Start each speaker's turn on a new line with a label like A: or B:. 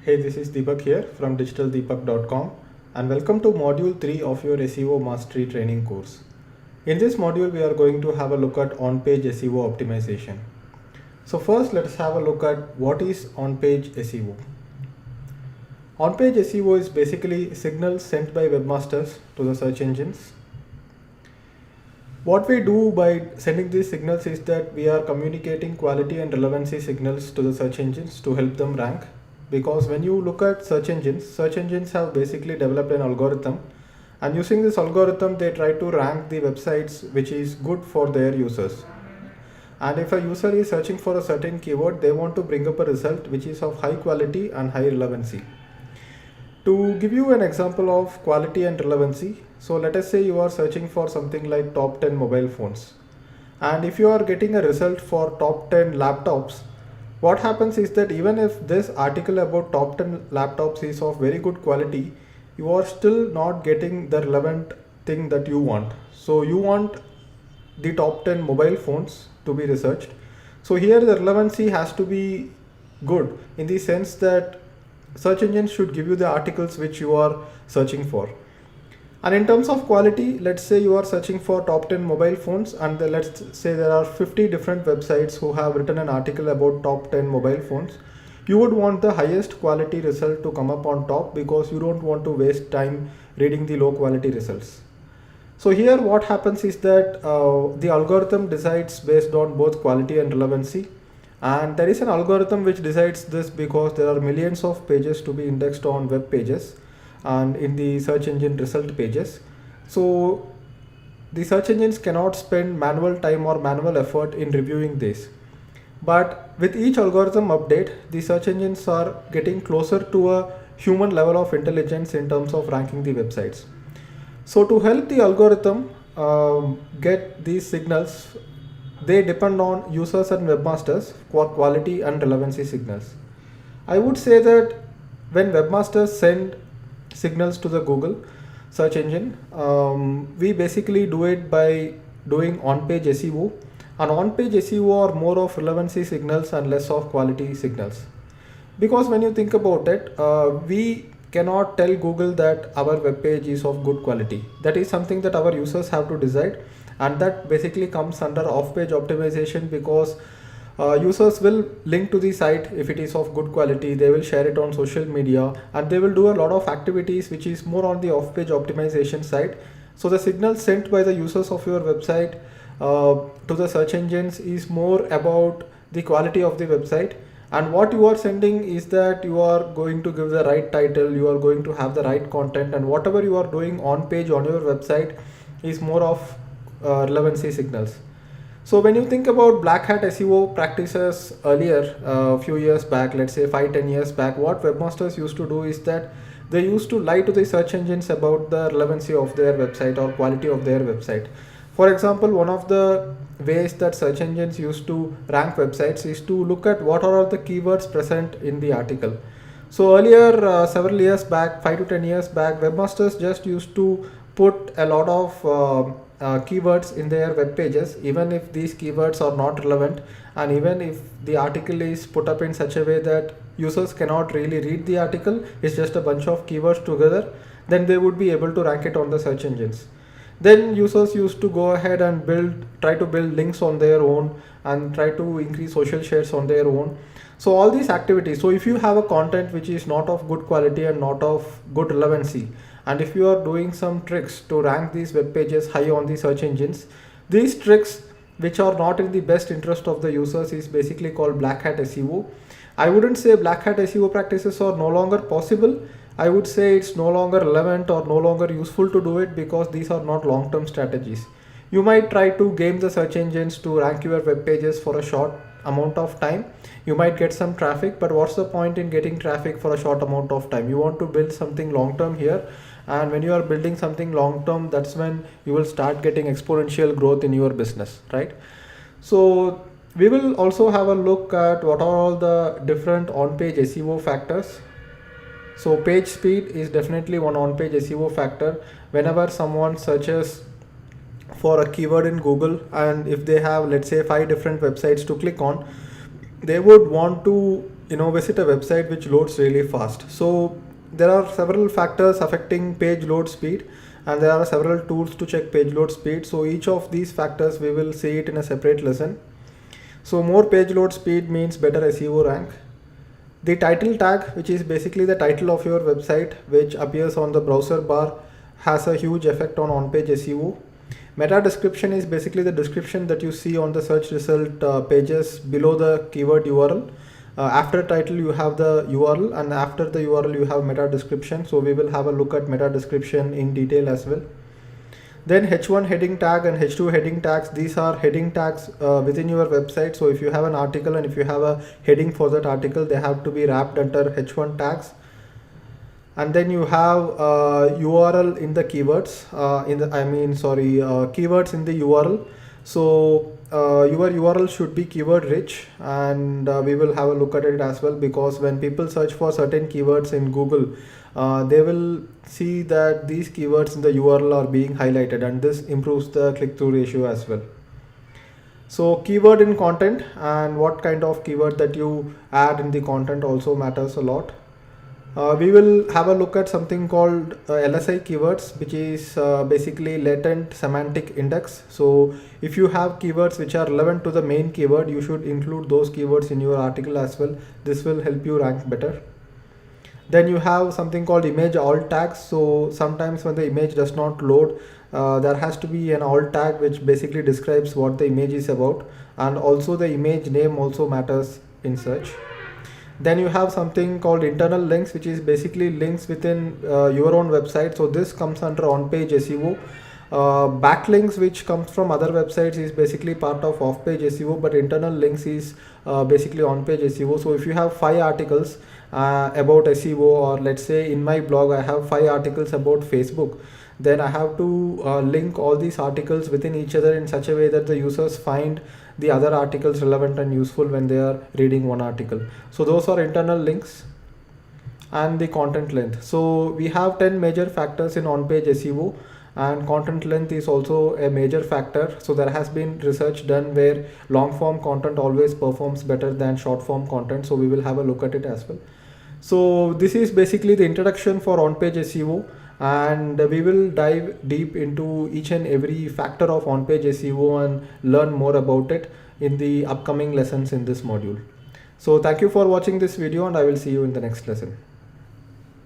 A: Hey, this is Deepak here from digitaldeepak.com and welcome to module 3 of your SEO mastery training course. In this module, we are going to have a look at on-page SEO optimization. So first, let's have a look at what is on-page SEO. On-page SEO is basically signals sent by webmasters to the search engines. What we do by sending these signals is that we are communicating quality and relevancy signals to the search engines to help them rank. Because when you look at search engines have basically developed an algorithm, and using this algorithm they try to rank the websites which is good for their users. And if a user is searching for a certain keyword, they want to bring up a result which is of high quality and high relevancy. To give you an example of quality and relevancy, so let us say you are searching for something like top 10 mobile phones. And if you are getting a result for top 10 laptops, what happens is that even if this article about top 10 laptops is of very good quality, you are still not getting the relevant thing that you want. So you want the top 10 mobile phones to be researched. So here the relevancy has to be good in the sense that search engines should give you the articles which you are searching for. And in terms of quality, let's say you are searching for top 10 mobile phones and let's say there are 50 different websites who have written an article about top 10 mobile phones. You would want the highest quality result to come up on top because you don't want to waste time reading the low quality results. So here what happens is that the algorithm decides based on both quality and relevancy. And there is an algorithm which decides this because there are millions of pages to be indexed on web pages and in the search engine result pages. So the search engines cannot spend manual time or manual effort in reviewing this. But with each algorithm update, the search engines are getting closer to a human level of intelligence in terms of ranking the websites. So to help the algorithm get these signals, they depend on users and webmasters for quality and relevancy signals. I would say that when webmasters send signals to the Google search engine, we basically do it by doing on-page SEO. And on-page SEO are more of relevancy signals and less of quality signals. Because when you think about it, we cannot tell Google that our web page is of good quality. That is something that our users have to decide. And that basically comes under off-page optimization because users will link to the site if it is of good quality. They will share it on social media and they will do a lot of activities which is more on the off-page optimization side. So the signal sent by the users of your website to the search engines is more about the quality of the website. And what you are sending is that you are going to give the right title, you are going to have the right content, and whatever you are doing on page on your website is more of relevancy signals. So when you think about black hat SEO practices earlier, a few years back, let's say 5-10 years back, what webmasters used to do is that they used to lie to the search engines about the relevancy of their website or quality of their website. For example, one of the ways that search engines used to rank websites is to look at what are all the keywords present in the article. So earlier, several years back, 5 to 10 years back, webmasters just used to put a lot of keywords in their web pages, even if these keywords are not relevant, and even if the article is put up in such a way that users cannot really read the article, it's just a bunch of keywords together, then they would be able to rank it on the search engines. Then users used to go ahead and try to build links on their own and try to increase social shares on their own. So all these activities, so if you have a content which is not of good quality and not of good relevancy, and if you are doing some tricks to rank these web pages high on the search engines, these tricks which are not in the best interest of the users is basically called black hat SEO. I wouldn't say black hat SEO practices are no longer possible. I would say it's no longer relevant or no longer useful to do it because these are not long-term strategies. You might try to game the search engines to rank your web pages for a short amount of time. You might get some traffic, but what's the point in getting traffic for a short amount of time? You want to build something long-term here. And when you are building something long-term, that's when you will start getting exponential growth in your business, right? So we will also have a look at what are all the different on-page SEO factors. So page speed is definitely one on-page SEO factor. Whenever someone searches for a keyword in Google, and if they have, let's say, 5 different websites to click on, they would want to visit a website which loads really fast. So there are several factors affecting page load speed, and there are several tools to check page load speed. So each of these factors we will see it in a separate lesson. So more page load speed means better SEO rank. The title tag, which is basically the title of your website, which appears on the browser bar, has a huge effect on on-page SEO. Meta description is basically the description that you see on the search result pages below the keyword URL. After title you have the URL, and after the URL you have meta description. So we will have a look at meta description in detail as well. Then H1 heading tag and H2 heading tags, these are heading tags within your website. So if you have an article and if you have a heading for that article, they have to be wrapped under H1 tags. And then you have URL in the keywords, keywords in the URL. So your URL should be keyword rich, and we will have a look at it as well, because when people search for certain keywords in Google, they will see that these keywords in the URL are being highlighted, and this improves the click-through ratio as well. So keyword in content, and what kind of keyword that you add in the content also matters a lot. We will have a look at something called LSI keywords, which is basically latent semantic index. So if you have keywords which are relevant to the main keyword, you should include those keywords in your article as well. This will help you rank better. Then you have something called image alt tags. So sometimes when the image does not load, there has to be an alt tag which basically describes what the image is about, and also the image name also matters in search. Then you have something called internal links, which is basically links within your own website. So this comes under on-page SEO. Backlinks, which comes from other websites, is basically part of off-page SEO, but internal links is basically on-page SEO. So if you have 5 articles about SEO, or let's say in my blog I have 5 articles about Facebook, then I have to link all these articles within each other in such a way that the users find the other articles relevant and useful when they are reading one article. So those are internal links. And the content length. So we have 10 major factors in on-page SEO, and content length is also a major factor. So there has been research done where long form content always performs better than short form content. So we will have a look at it as well. So this is basically the introduction for on-page SEO, and we will dive deep into each and every factor of on-page SEO and learn more about it in the upcoming lessons in this module. So thank you for watching this video, and I will see you in the next lesson.